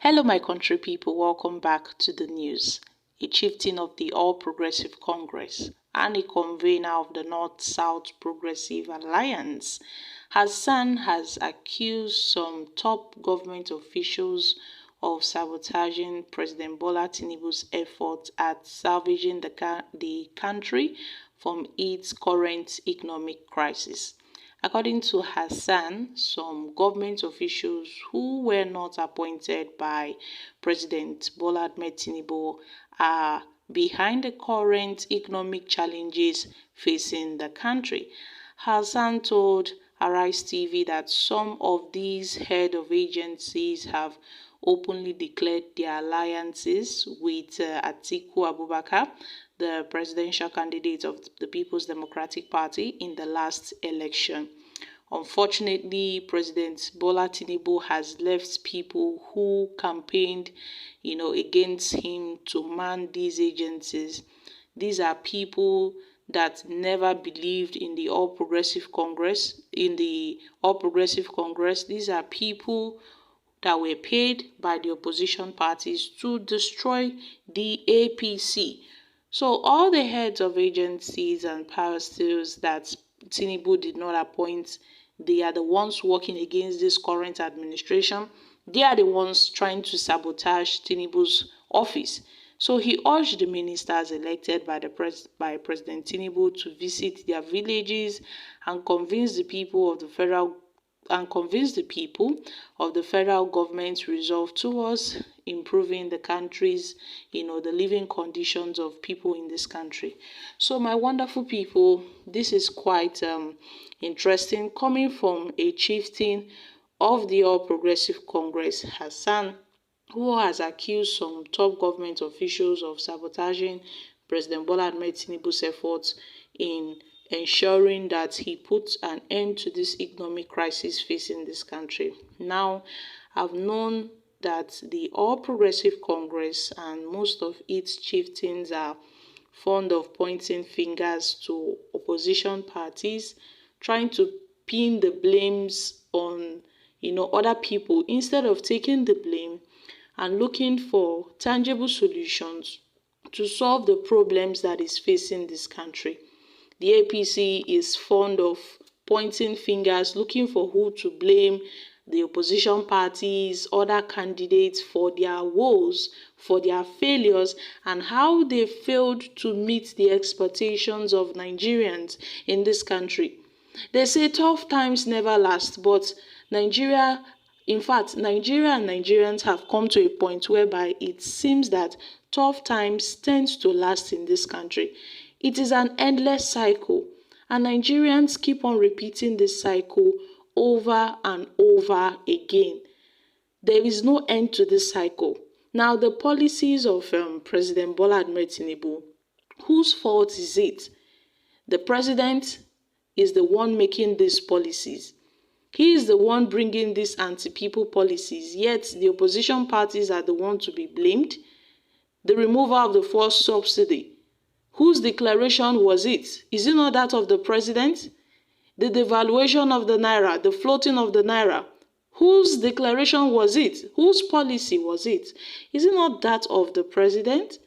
Hello my country people, welcome back to the news. A chieftain of the All Progressive Congress and a convener of the North-South Progressive Alliance, Hassan has accused some top government officials of sabotaging President Bola Tinubu's efforts at salvaging the country from its current economic crisis. According to Hassan, some government officials who were not appointed by President Bola Tinubu are behind the current economic challenges facing the country. Hassan told Arise TV that some of these head of agencies have openly declared their alliances with Atiku Abubakar, the presidential candidate of the People's Democratic Party in the last election. Unfortunately, President Bola Tinubu has left people who campaigned, against him to man these agencies. These are people that never believed in the All Progressive Congress. These are people that were paid by the opposition parties to destroy the APC. So all the heads of agencies and parastatals that Tinubu did not appoint, they are the ones working against this current administration. They are the ones trying to sabotage Tinubu's office. So he urged the ministers elected by President Tinubu to visit their villages and convince the people of the federal government's resolve towards improving the country's, the living conditions of people in this country. So my wonderful people, this is quite interesting coming from a chieftain of the All Progressive Congress, Hassan, who has accused some top government officials of sabotaging President Bola Tinubu's efforts in ensuring that he puts an end to this economic crisis facing this country. Now, I've known that the All Progressive Congress and most of its chieftains are fond of pointing fingers to opposition parties, trying to pin the blames on other people instead of taking the blame and looking for tangible solutions to solve the problems that is facing this country. The APC is fond of pointing fingers, looking for who to blame, the opposition parties, other candidates for their woes, for their failures, and how they failed to meet the expectations of Nigerians in this country. They say tough times never last, but Nigeria and Nigerians have come to a point whereby it seems that tough times tend to last in this country. It is an endless cycle, and Nigerians keep on repeating this cycle over and over again. There is no end to this cycle. Now, the policies of President Bola Tinubu, whose fault is it? The president is the one making these policies. He is the one bringing these anti-people policies, yet the opposition parties are the ones to be blamed. The removal of the fuel subsidy, whose declaration was it? Is it not that of the president? The devaluation of the naira, the floating of the naira, whose declaration was it? Whose policy was it? Is it not that of the president?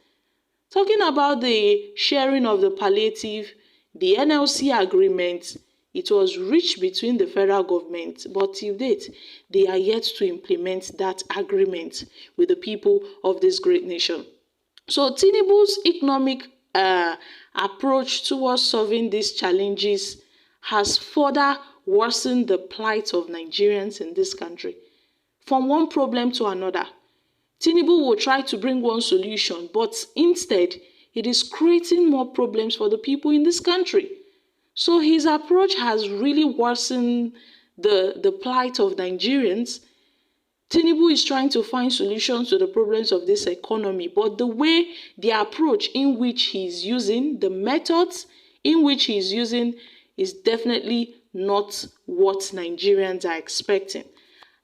Talking about the sharing of the palliative, the NLC agreement, it was reached between the federal government, but till date, they are yet to implement that agreement with the people of this great nation. So Tinubu's economic approach towards solving these challenges has further worsened the plight of Nigerians in this country. From one problem to another, Tinubu will try to bring one solution, but instead, it is creating more problems for the people in this country. So his approach has really worsened the plight of Nigerians. Tinubu is trying to find solutions to the problems of this economy, but the approach in which he's using, the methods in which he's using is definitely not what Nigerians are expecting.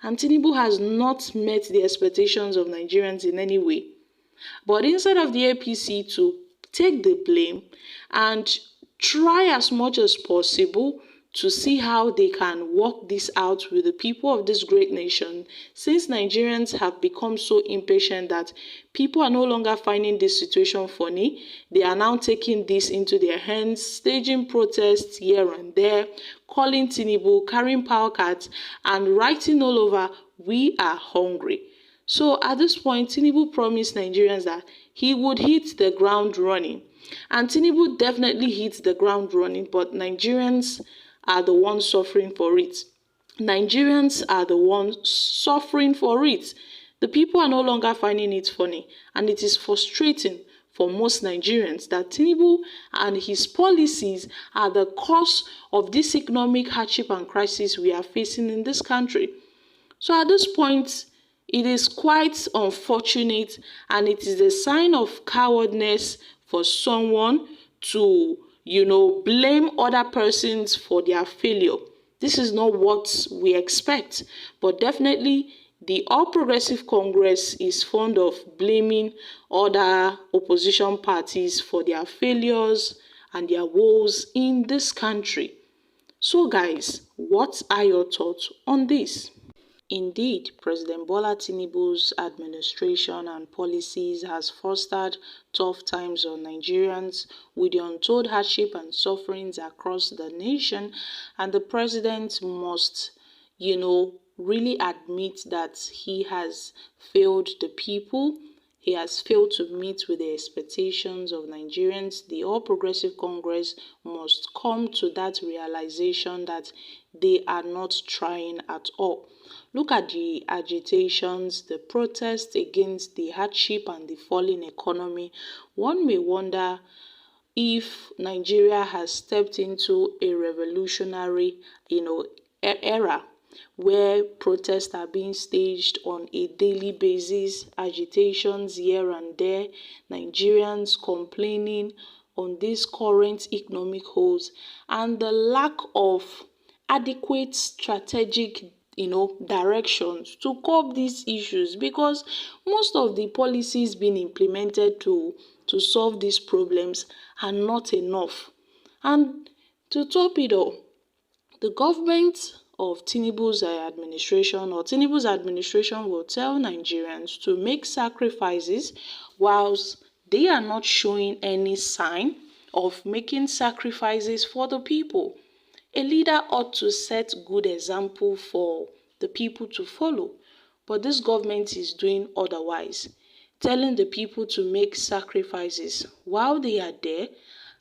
And Tinubu has not met the expectations of Nigerians in any way. But instead of the APC to take the blame and try as much as possible to see how they can work this out with the people of this great nation, since Nigerians have become so impatient that people are no longer finding this situation funny. They are now taking this into their hands, staging protests here and there, calling Tinubu, carrying power cards, and writing all over, "We are hungry." So at this point, Tinubu promised Nigerians that he would hit the ground running. And Tinubu definitely hit the ground running, but Nigerians are the ones suffering for it. Nigerians are the ones suffering for it. The people are no longer finding it funny, and it is frustrating for most Nigerians that Tinubu and his policies are the cause of this economic hardship and crisis we are facing in this country. So at this point, it is quite unfortunate, and it is a sign of cowardness for someone to, blame other persons for their failure. This is not what we expect, but definitely the All Progressive Congress is fond of blaming other opposition parties for their failures and their woes in this country. So guys, what are your thoughts on this? Indeed, President Bola Tinubu's administration and policies has fostered tough times on Nigerians with the untold hardship and sufferings across the nation, and the president must, really admit that he has failed the people. He has failed to meet with the expectations of Nigerians. The All Progressive Congress must come to that realization that they are not trying at all. Look at the agitations, the protests against the hardship and the falling economy. One may wonder if Nigeria has stepped into a revolutionary, era where protests are being staged on a daily basis, agitations here and there, Nigerians complaining on these current economic holes, and the lack of adequate strategic directions to curb these issues, because most of the policies being implemented to solve these problems are not enough. And to top it all, the government of Tinubu's administration will tell Nigerians to make sacrifices, whilst they are not showing any sign of making sacrifices for the people. A leader ought to set good example for the people to follow, but this government is doing otherwise, telling the people to make sacrifices while they are there,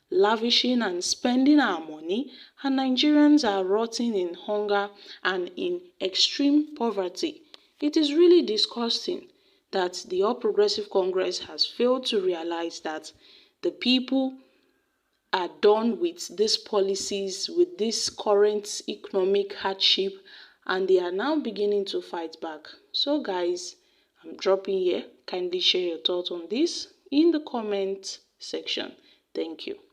lavishing and spending our money, and Nigerians are rotting in hunger and in extreme poverty. It is really disgusting that the All Progressive Congress has failed to realize that the people are done with these policies, with this current economic hardship, and they are now beginning to fight back. So guys, I'm dropping here. Kindly share your thoughts on this in the comment section. Thank you.